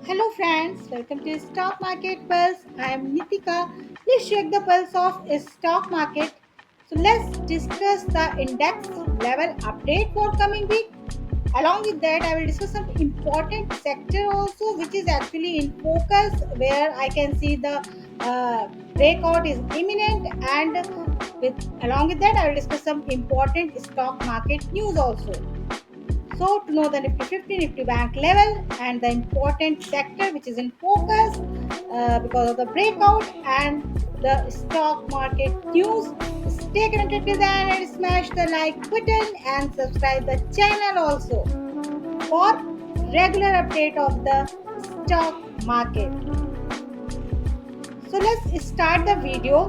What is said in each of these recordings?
Hello friends, welcome to Stock Market Pulse. I am Nitika. Let's check the pulse of stock market. So let's discuss the index level update for coming week. Along with that, I will discuss some important sector also, which is actually in focus, where I can see the breakout is imminent, and with along with that, I will discuss some important stock market news also. So, to know the Nifty 50, Nifty Bank level and the important sector which is in focus because of the breakout and the stock market news, stay connected till the end and smash the like button and subscribe the channel also for regular update of the stock market. So, let's start the video.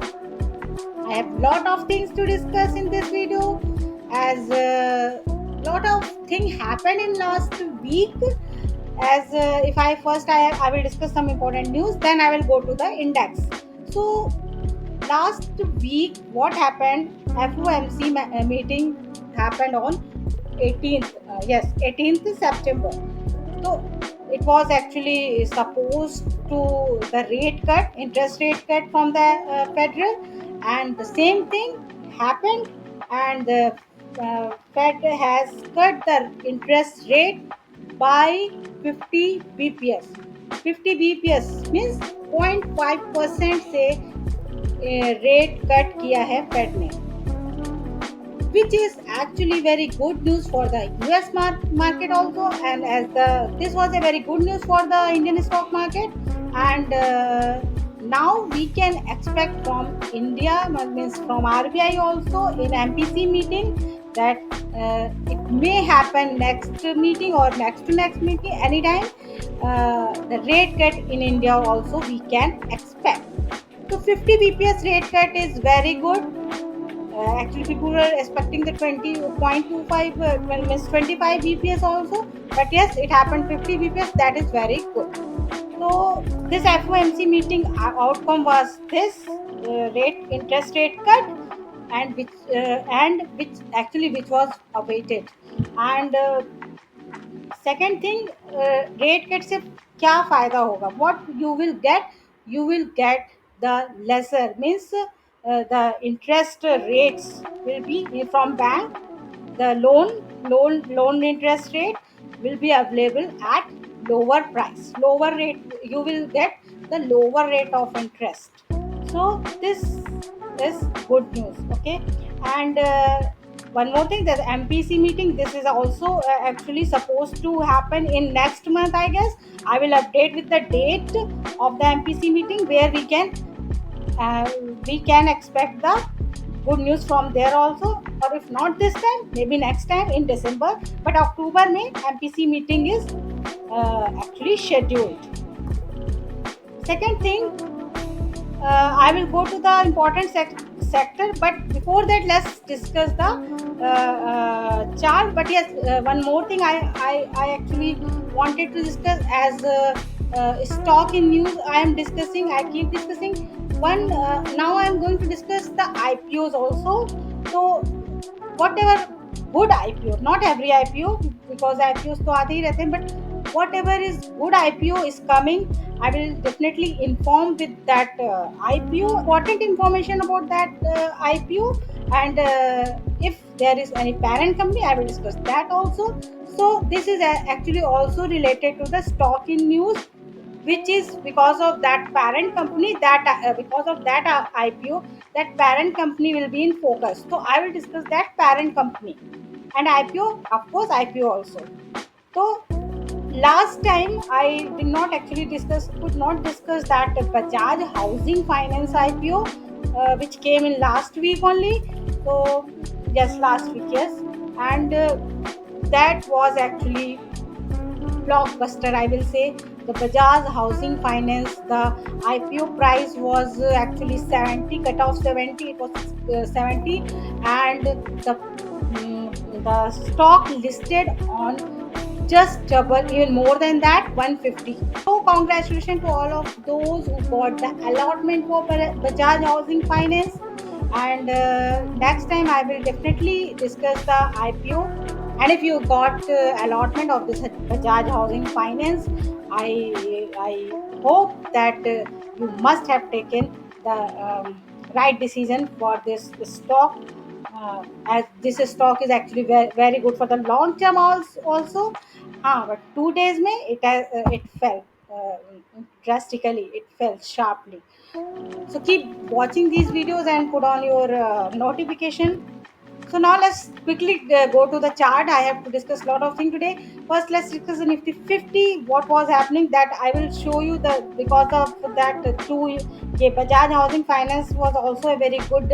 I have lot of things to discuss in this video as lot of thing happened in last week as if I first I will discuss some important news, then I will go to the index. So last week what happened, FOMC meeting happened on 18th, yes, 18th September. So it was actually supposed to the rate cut, interest rate cut from the federal, and the same thing happened, and the Fed has cut the interest rate by 50 bps. 50 bps means 0.5% से rate cut किया है fade ने, which is actually very good news for the US market also, and as the this was a very good news for the Indian stock market, and now we can expect from India, means from RBI also in MPC meeting, that it may happen next meeting or next to next meeting anytime. The rate cut in India also we can expect. So 50 bps rate cut is very good. Actually, people were expecting the 20.25, well, miss 25 bps also, but yes, it happened 50 bps. That is very good. So this FOMC meeting outcome was this rate interest rate cut, and which actually which was awaited. And second thing, rate cut से क्या फायदा होगा, what you will get, you will get the lesser, means the interest rates will be from bank, the loan interest rate will be available at lower price, lower rate, you will get the lower rate of interest. So this is good news, okay. And one more thing, that MPC meeting, this is also actually supposed to happen in next month, I guess. I will update with the date of the MPC meeting, where uh, we can expect the good news from there also, or if not this time, maybe next time in December, but October may MPC meeting is actually scheduled. Second thing, I will go to the important sector, but before that, let's discuss the chart. But yes, one more thing I actually wanted to discuss as stock in news. I am discussing. I keep discussing. One now I am going to discuss the IPOs also. So whatever good IPO, not every IPO, because IPOs तो आते ही रहते हैं, but whatever is good IPO is coming, I will definitely inform with that IPO, important information about that IPO, and if there is any parent company, I will discuss that also. So this is actually also related to the stock in news, which is because of that parent company, that because of that IPO, that parent company will be in focus. So I will discuss that parent company and IPO, of course IPO also. So last time I did not actually could not discuss that Bajaj Housing Finance IPO, which came in last week only. So yes, last week, yes, and that was actually blockbuster, I will say. The Bajaj Housing Finance, the IPO price was actually 70, cut off 70, it was 70, and the stock listed on just double, even more than that, 150. So congratulations to all of those who got the allotment for Bajaj Housing Finance. And next time I will definitely discuss the IPO. And if you got allotment of this Bajaj Housing Finance, I hope that you must have taken the right decision for this stock, as this stock is actually very, very good for the long term also. But 2 days mein it fell drastically, it fell sharply. So keep watching these videos and put on your notification. So now let's quickly go to the chart. I have to discuss a lot of things today. First, let's discuss the Nifty 50. What was happening? That I will show you the because of that too. Bajaj Housing Finance was also a very good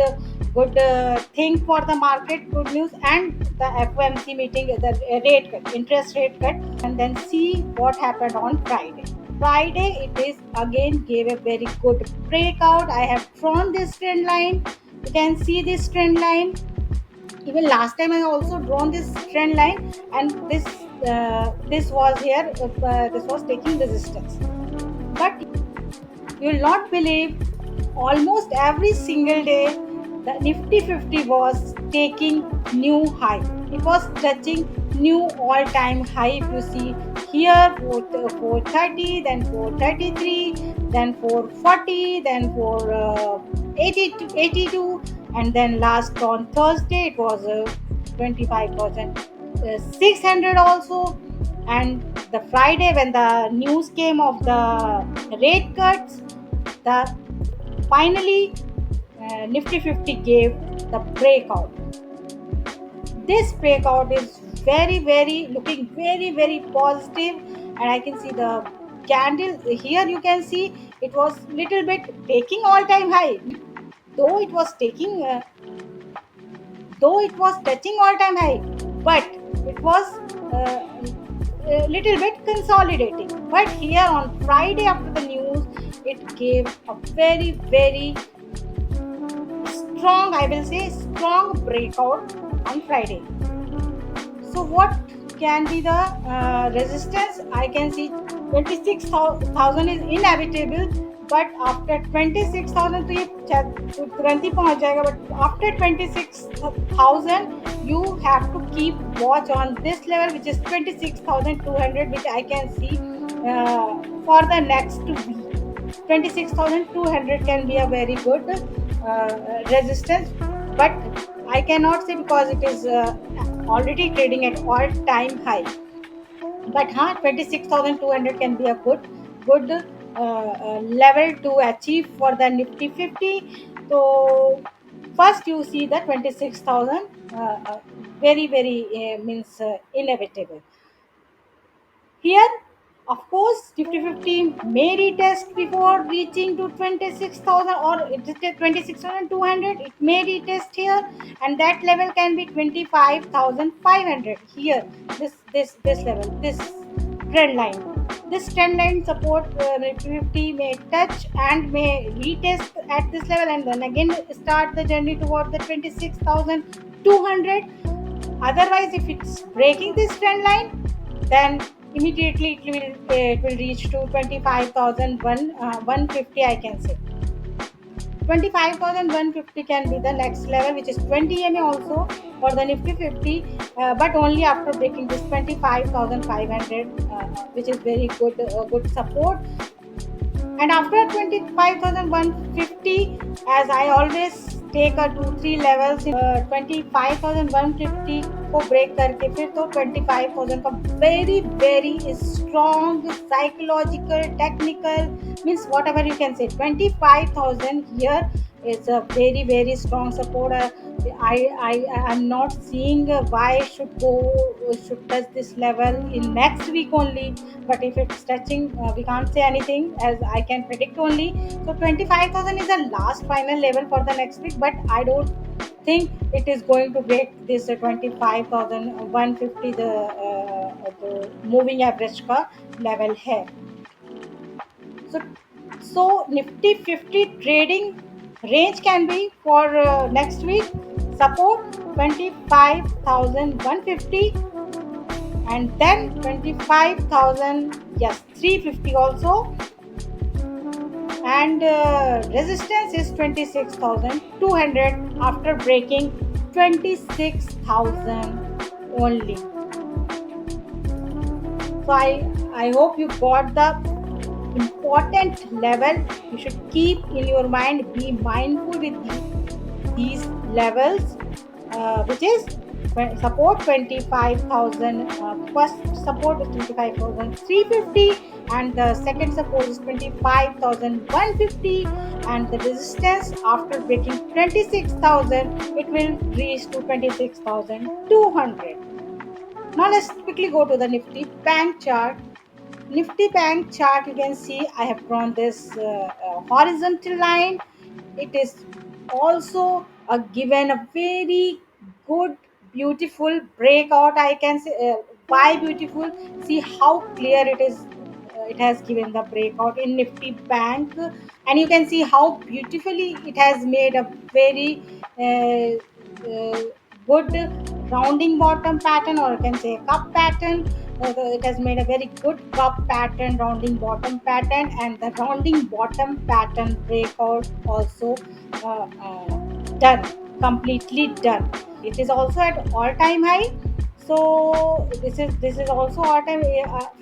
thing for the market. Good news, and the FOMC meeting, the rate cut, interest rate cut, and then see what happened on Friday. Friday, it is again gave a very good breakout. I have drawn this trend line. You can see this trend line. Even last time I also drawn this trend line, and this was here, this was taking resistance. But you will not believe, almost every single day the Nifty 50 was taking new high. It was touching new all-time high. If you see here, 430, then 433, then 440, then 482, and then last on Thursday it was 25,600 also. And the Friday, when the news came of the rate cuts, the finally Nifty 50 gave the breakout. This breakout is very looking very positive, and I can see the candle here. You can see it was little bit taking all time high, though it was taking though it was touching all time high, but it was a little bit consolidating. But here on Friday after the news, it gave a very strong, I will say strong breakout on Friday. So what can be the resistance? I can see 26,000 is inevitable, but after 26,000 तो ये तुरंत ही पहुंच जाएगा. But after 26,000 you have to keep watch on this level, which is 26,200, which I can see for the next week. 26,200 can be a very good resistance, but I cannot say because it is already trading at all time high. But 26,200 can be a good level to achieve for the Nifty 50. So first you see the 26,000 very means inevitable. Here, of course, Nifty 50 may retest before reaching to 26,000, or it is 26,200. It may retest here, and that level can be 25,500. Here, this level, this trend line. This trend line support Nifty 50 may touch and may retest at this level, and then again start the journey toward the 26,200. Otherwise, if it's breaking this trend line, then immediately it will reach to 25,150. I can say 25,150 can be the next level, which is 20 EMA also for the Nifty 50, but only after breaking this 25,500, which is very good support. And after 25,150, as I always take a 2-3 levels, 25,150 को break करके फिर तो 25,000 का very strong psychological technical, means whatever you can say, 25,000 here is a very strong support. I'm not seeing why should touch this level in next week only. But if it's touching, we can't say anything, as I can predict only. So 25,000 is the last final level for the next week, but I don't think it is going to break this 25,150, the moving average का level है. So Nifty 50 trading range can be for next week. Support 25,150, and then 25,000, yes, 350 also, and resistance is 26,200 after breaking 26,000 only. So I hope you got the important level. You should keep in your mind, be mindful with these levels, which is support 25,000. First support is 25,350, and the second support is 25,150, and the resistance after breaking 26,000 it will reach to 26,200. Now let's quickly go to the Nifty Bank chart. Nifty Bank chart, you can see I have drawn this horizontal line. It is also given a very good, beautiful breakout. I can say why beautiful. See how clear it is. It has given the breakout in Nifty Bank, and you can see how beautifully it has made a very uh, good rounding bottom pattern, or you can say cup pattern. It has made a very good cup pattern, rounding bottom pattern, and the rounding bottom pattern breakout also done, completely done. It is also at all time high. So this is also all time,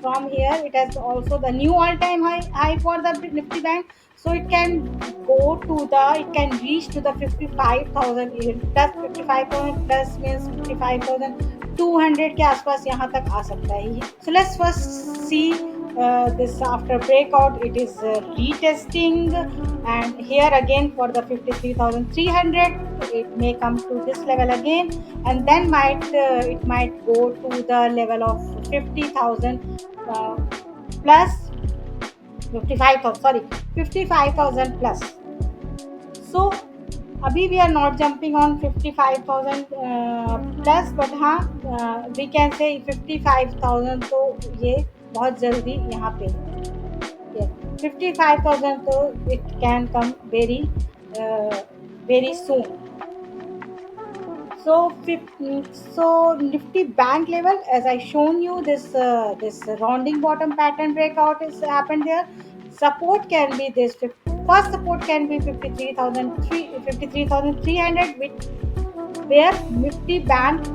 from here it has also the new all time high for the Nifty Bank. So it can go to the, it can reach to the 55,000, even plus 55,000 plus means 55,200 के आसपास यहाँ तक आ सकता है. So let's first see this after breakout it is retesting, and here again for the 53,300 it may come to this level again, and then it might go to the level of 50,000 plus 55,000, sorry, 55,000 plus. So अभी we are not jumping on 55,000 plus, but हाँ we can say 55,000 तो ये बहुत जल्दी यहाँ पे, yeah, 55,000 तो it can come uh, very soon. So, so Nifty Bank level, as I shown you, this rounding bottom pattern breakout is happened there. Support can be this. First support can be 53,300, where Nifty Bank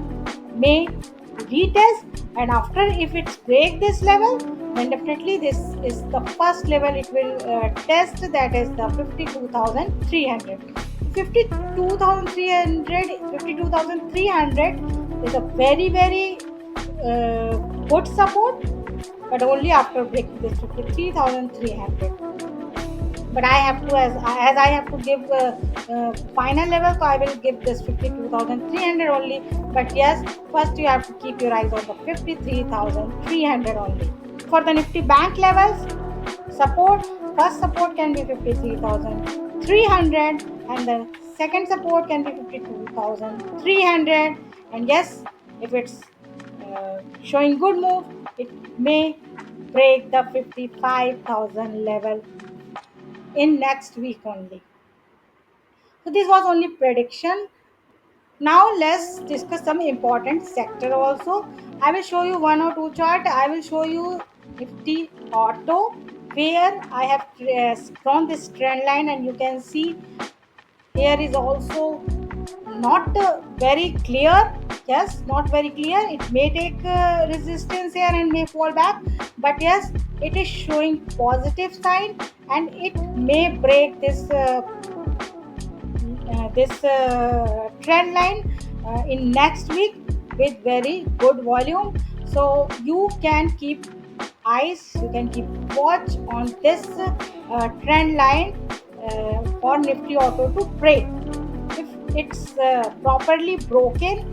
may retest, and after if it's break this level, then definitely this is the first level it will test, that is the 52,300. 52,300 is a very good support, but only after breaking this 53,300. But I have to, as I have to give final level, so I will give this 52,300 only. But yes, first you have to keep your eyes on the 53,300 only. For the Nifty Bank levels, support, first support can be 53,300, and the second support can be 52,300. And yes, if it's showing good move, it may break the 55,000 level in next week only. So this was only prediction. Now let's discuss some important sector also. I will show you one or two chart. I will show you Nifty Auto, where I have drawn this trend line, and you can see here is also not very clear. Yes, not very clear. It may take resistance here and may fall back, but yes, it is showing positive sign, and it may break this trend line in next week with very good volume. So you can keep eyes, you can keep watch on this trend line for Nifty Auto to break. If it's properly broken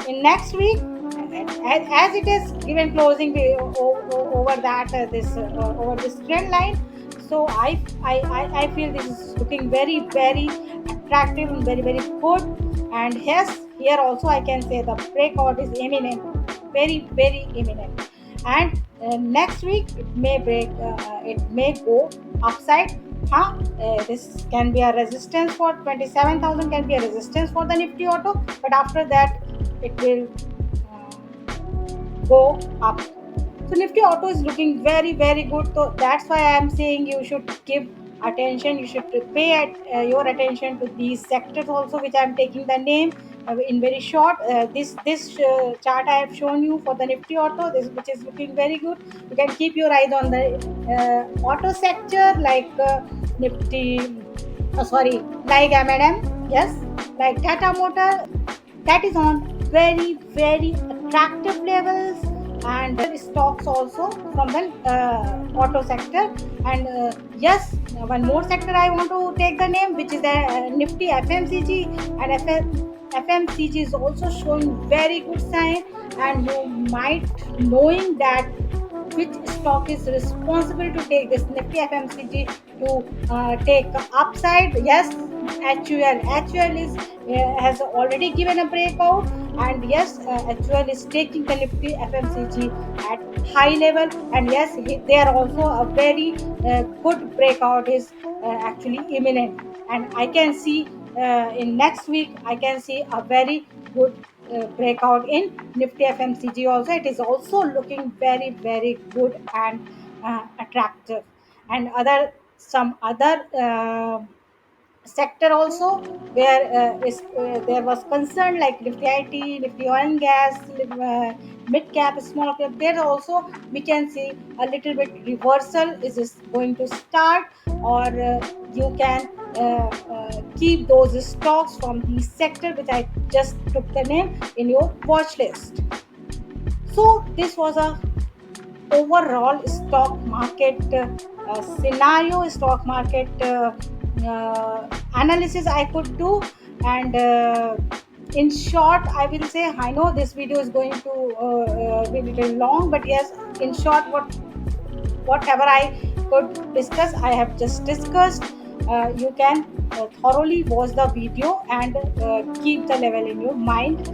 in next week, as it is given closing over that over this trend line, so I feel this is looking very attractive and very good. And yes, here also I can say the breakout is imminent, very imminent. And next week it may go upside. This can be a resistance for 27,000, can be a resistance for the Nifty Auto, but after that it will go up. So Nifty Auto is looking very good. So that's why I am saying you should give attention. You should pay your attention to these sectors also, which I am taking the name. in very short, this chart I have shown you for the Nifty Auto, this which is looking very good. You can keep your eyes on the auto sector like Nifty, sorry, like M&M, yes, like Tata Motor, that is on very very attractive levels, and stocks also from the auto sector. And yes, one more sector I want to take the name, which is the Nifty FMCG. And FMCG is also showing very good sign, and you might knowing that which stock is responsible to take this Nifty FMCG to take upside. Yes, HUL is has already given a breakout, and yes, HUL is taking the Nifty FMCG at high level, and yes, they are also a very good breakout is actually imminent, and I can see in next week I can see a very good breakout in Nifty FMCG also. It is also looking very very good and attractive. And other some other sector also where there was concern like Nifty IT, Nifty Oil and Gas, mid cap, small cap. There also we can see a little bit reversal is going to start, or you can keep those stocks from the sector which I just took the name in your watch list. So this was a overall stock market scenario, stock market analysis I could do. And in short, I will say, I know this video is going to be a little long, but yes, in short, whatever I could discuss, I have just discussed. You can thoroughly watch the video and keep the level in your mind.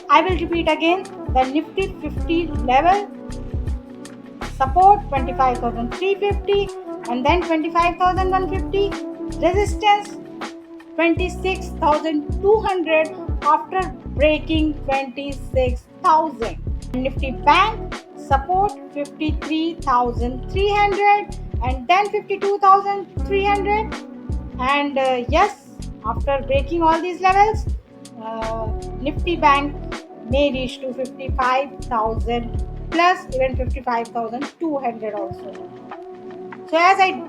I will repeat again: the Nifty 50 level support 25,350, and then 25,150, resistance 26,200 after breaking 26,000. Nifty Bank support 53,300, and then 52,300. And yes, after breaking all these levels, Nifty Bank may reach to 55,000 plus, even 55,200 also. So as I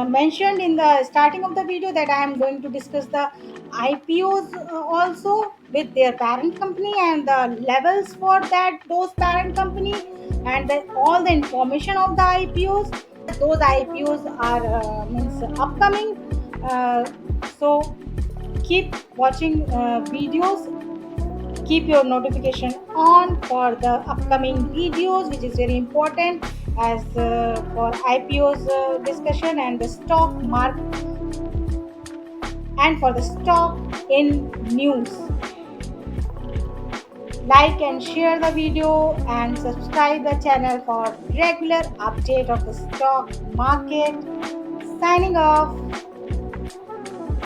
mentioned in the starting of the video, that I am going to discuss the IPOs also with their parent company and the levels for that those parent company, and all the information of the IPOs. Those IPOs are means upcoming. So keep watching videos, keep your notification on for the upcoming videos, which is very important as for IPOs discussion and the stock market and for the stock in news. Like and share the video and subscribe the channel for regular update of the stock market. Signing off.